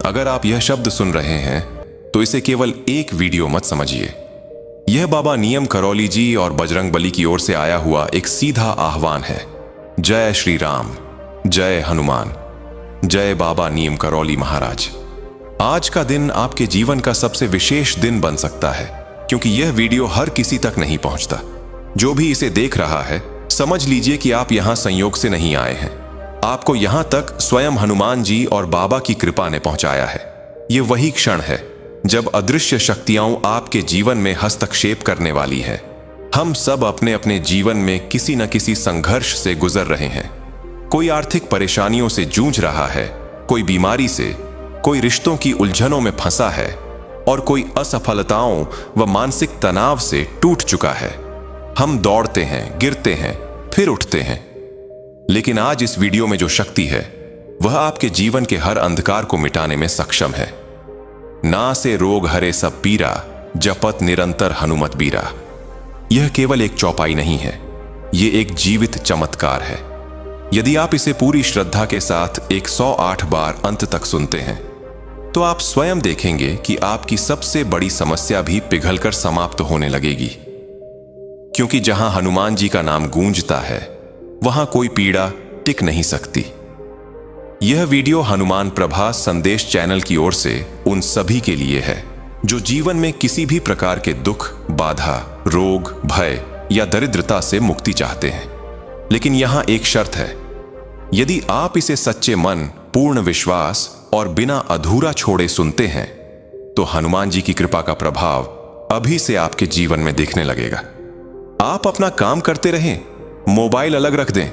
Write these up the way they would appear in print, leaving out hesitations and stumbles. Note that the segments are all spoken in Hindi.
अगर आप यह शब्द सुन रहे हैं तो इसे केवल एक वीडियो मत समझिए। यह बाबा नियम करौली जी और बजरंगबली की ओर से आया हुआ एक सीधा आह्वान है। जय श्री राम, जय हनुमान, जय बाबा नियम करौली महाराज। आज का दिन आपके जीवन का सबसे विशेष दिन बन सकता है, क्योंकि यह वीडियो हर किसी तक नहीं पहुंचता। जो भी इसे देख रहा है, समझ लीजिए कि आप यहां संयोग से नहीं आए हैं। आपको यहां तक स्वयं हनुमान जी और बाबा की कृपा ने पहुंचाया है। यह वही क्षण है जब अदृश्य शक्तियां आपके जीवन में हस्तक्षेप करने वाली है। हम सब अपने अपने जीवन में किसी न किसी संघर्ष से गुजर रहे हैं। कोई आर्थिक परेशानियों से जूझ रहा है, कोई बीमारी से, कोई रिश्तों की उलझनों में फंसा है और कोई असफलताओं व मानसिक तनाव से टूट चुका है। हम दौड़ते हैं, गिरते हैं, फिर उठते हैं, लेकिन आज इस वीडियो में जो शक्ति है वह आपके जीवन के हर अंधकार को मिटाने में सक्षम है। ना से रोग हरे सब पीरा, जपत निरंतर हनुमत बीरा। यह केवल एक चौपाई नहीं है, यह एक जीवित चमत्कार है। यदि आप इसे पूरी श्रद्धा के साथ 108 बार अंत तक सुनते हैं तो आप स्वयं देखेंगे कि आपकी सबसे बड़ी समस्या भी पिघलकर समाप्त होने लगेगी। क्योंकि जहां हनुमान जी का नाम गूंजता है वहां कोई पीड़ा टिक नहीं सकती। यह वीडियो हनुमान प्रभा संदेश चैनल की ओर से उन सभी के लिए है जो जीवन में किसी भी प्रकार के दुख, बाधा, रोग, भय या दरिद्रता से मुक्ति चाहते हैं। लेकिन यहां एक शर्त है। यदि आप इसे सच्चे मन, पूर्ण विश्वास और बिना अधूरा छोड़े सुनते हैं तो हनुमान जी की कृपा का प्रभाव अभी से आपके जीवन में दिखने लगेगा। आप अपना काम करते रहें, मोबाइल अलग रख दें,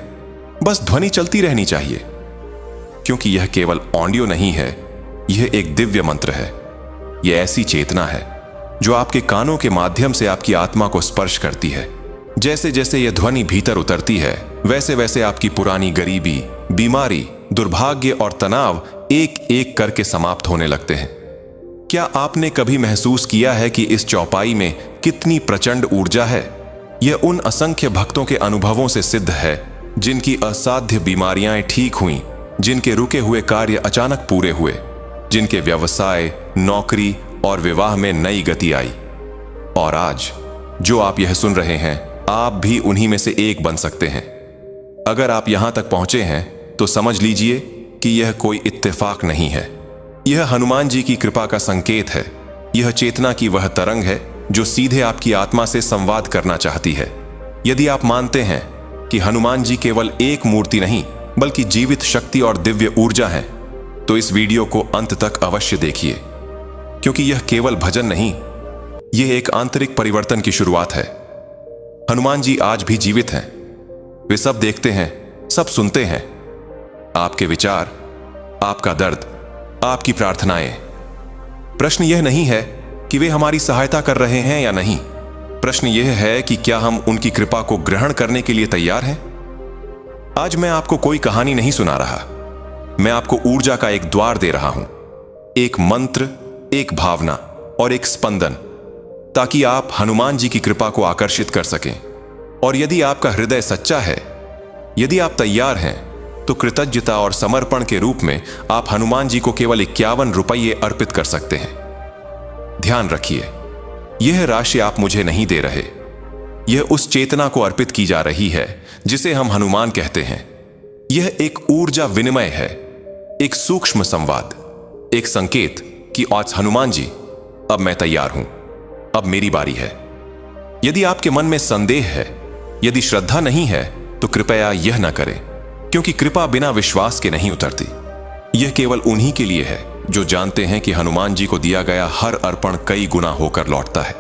बस ध्वनि चलती रहनी चाहिए, क्योंकि यह केवल ऑडियो नहीं है, यह एक दिव्य मंत्र है। यह ऐसी चेतना है जो आपके कानों के माध्यम से आपकी आत्मा को स्पर्श करती है। जैसे जैसे यह ध्वनि भीतर उतरती है, वैसे वैसे आपकी पुरानी गरीबी, बीमारी, दुर्भाग्य और तनाव एक एक करके समाप्त होने लगते हैं। क्या आपने कभी महसूस किया है कि इस चौपाई में कितनी प्रचंड ऊर्जा है? यह उन असंख्य भक्तों के अनुभवों से सिद्ध है जिनकी असाध्य बीमारियां ठीक हुईं, जिनके रुके हुए कार्य अचानक पूरे हुए, जिनके व्यवसाय, नौकरी और विवाह में नई गति आई। और आज जो आप यह सुन रहे हैं, आप भी उन्हीं में से एक बन सकते हैं। अगर आप यहां तक पहुंचे हैं तो समझ लीजिए कि यह कोई इत्तेफाक नहीं है, यह हनुमान जी की कृपा का संकेत है। यह चेतना की वह तरंग है जो सीधे आपकी आत्मा से संवाद करना चाहती है। यदि आप मानते हैं कि हनुमान जी केवल एक मूर्ति नहीं बल्कि जीवित शक्ति और दिव्य ऊर्जा है, तो इस वीडियो को अंत तक अवश्य देखिए, क्योंकि यह केवल भजन नहीं, यह एक आंतरिक परिवर्तन की शुरुआत है। हनुमान जी आज भी जीवित हैं। वे सब देखते हैं, सब सुनते हैं। आपके विचार, आपका दर्द, आपकी प्रार्थनाएं। प्रश्न यह नहीं है कि वे हमारी सहायता कर रहे हैं या नहीं। प्रश्न यह है कि क्या हम उनकी कृपा को ग्रहण करने के लिए तैयार हैं। आज मैं आपको कोई कहानी नहीं सुना रहा, मैं आपको ऊर्जा का एक द्वार दे रहा हूं, एक मंत्र, एक भावना और एक स्पंदन, ताकि आप हनुमान जी की कृपा को आकर्षित कर सकें। और यदि आपका हृदय सच्चा है, यदि आप तैयार हैं, तो कृतज्ञता और समर्पण के रूप में आप हनुमान जी को केवल 51 रुपये अर्पित कर सकते हैं। ध्यान रखिए, यह राशि आप मुझे नहीं दे रहे, यह उस चेतना को अर्पित की जा रही है जिसे हम हनुमान कहते हैं। यह एक ऊर्जा विनिमय है, एक सूक्ष्म संवाद, एक संकेत कि आज हनुमान जी, अब मैं तैयार हूं, अब मेरी बारी है। यदि आपके मन में संदेह है, यदि श्रद्धा नहीं है, तो कृपया यह न करें, क्योंकि कृपा बिना विश्वास के नहीं उतरती। यह केवल उन्हीं के लिए है जो जानते हैं कि हनुमान जी को दिया गया हर अर्पण कई गुना होकर लौटता है।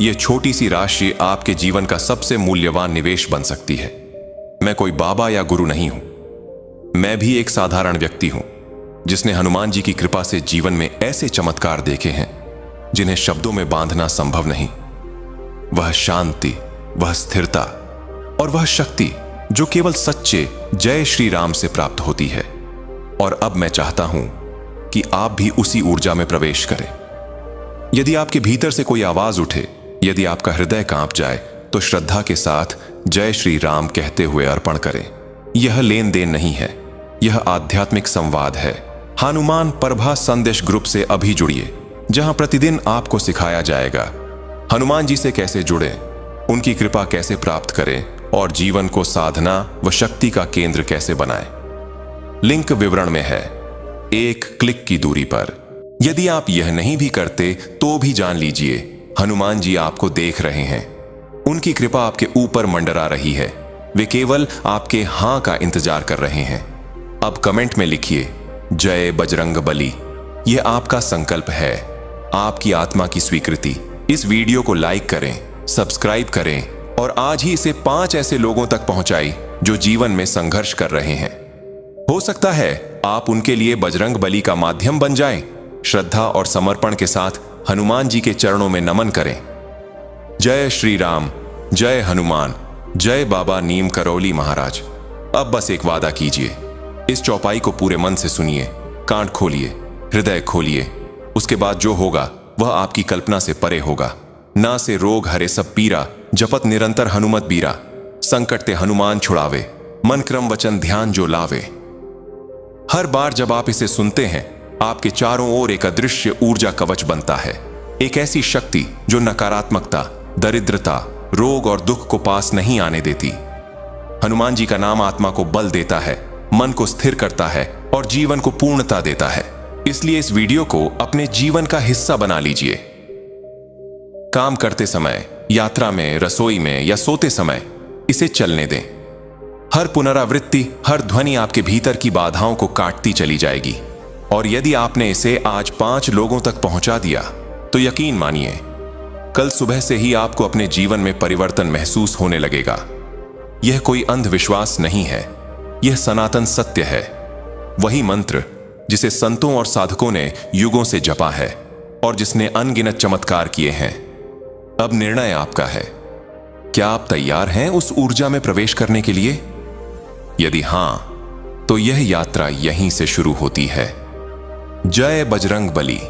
यह छोटी सी राशि आपके जीवन का सबसे मूल्यवान निवेश बन सकती है। मैं कोई बाबा या गुरु नहीं हूं, मैं भी एक साधारण व्यक्ति हूं जिसने हनुमान जी की कृपा से जीवन में ऐसे चमत्कार देखे हैं जिन्हें शब्दों में बांधना संभव नहीं। वह शांति, वह स्थिरता और वह शक्ति जो केवल सच्चे जय श्री राम से प्राप्त होती है। और अब मैं चाहता हूं कि आप भी उसी ऊर्जा में प्रवेश करें। यदि आपके भीतर से कोई आवाज उठे, यदि आपका हृदय कांप जाए, तो श्रद्धा के साथ जय श्री राम कहते हुए अर्पण करें। यह लेन देन नहीं है, यह आध्यात्मिक संवाद है। हनुमान प्रभा संदेश ग्रुप से अभी जुड़िए, जहां प्रतिदिन आपको सिखाया जाएगा हनुमान जी से कैसे जुड़े, उनकी कृपा कैसे प्राप्त करें और जीवन को साधना व शक्ति का केंद्र कैसे बनाएं। लिंक विवरण में है, एक क्लिक की दूरी पर। यदि आप यह नहीं भी करते तो भी जान लीजिए, हनुमान जी आपको देख रहे हैं। उनकी कृपा आपके ऊपर मंडरा रही है। वे केवल आपके हां का इंतजार कर रहे हैं। अब कमेंट में लिखिए, जय बजरंग बली। यह आपका संकल्प है, आपकी आत्मा की स्वीकृति। इस वीडियो को लाइक करें, सब्सक्राइब करें और आज ही इसे 5 ऐसे लोगों तक पहुंचाएं जो जीवन में संघर्ष कर रहे हैं। हो सकता है आप उनके लिए बजरंग बली का माध्यम बन जाएं। श्रद्धा और समर्पण के साथ हनुमान जी के चरणों में नमन करें। जय श्री राम, जय हनुमान, जय बाबा नीम करौली महाराज। अब बस एक वादा कीजिए, इस चौपाई को पूरे मन से सुनिए, कान खोलिए, हृदय खोलिए। उसके बाद जो होगा वह आपकी कल्पना से परे होगा। ना से रोग हरे सब पीरा, जपत निरंतर हनुमत बीरा। संकट ते हनुमान छुड़ावे, मन क्रम वचन ध्यान जो लावे। हर बार जब आप इसे सुनते हैं, आपके चारों ओर एक अदृश्य ऊर्जा कवच बनता है। एक ऐसी शक्ति जो नकारात्मकता, दरिद्रता, रोग और दुख को पास नहीं आने देती। हनुमान जी का नाम आत्मा को बल देता है, मन को स्थिर करता है और जीवन को पूर्णता देता है। इसलिए इस वीडियो को अपने जीवन का हिस्सा बना लीजिए। काम करते समय, यात्रा में, रसोई में या सोते समय इसे चलने दें। हर पुनरावृत्ति, हर ध्वनि आपके भीतर की बाधाओं को काटती चली जाएगी। और यदि आपने इसे आज 5 लोगों तक पहुंचा दिया तो यकीन मानिए, कल सुबह से ही आपको अपने जीवन में परिवर्तन महसूस होने लगेगा। यह कोई अंधविश्वास नहीं है, यह सनातन सत्य है। वही मंत्र जिसे संतों और साधकों ने युगों से जपा है और जिसने अनगिनत चमत्कार किए हैं। अब निर्णय आपका है। क्या आप तैयार हैं उस ऊर्जा में प्रवेश करने के लिए? यदि हां, तो यह यात्रा यहीं से शुरू होती है। जय बजरंग बली।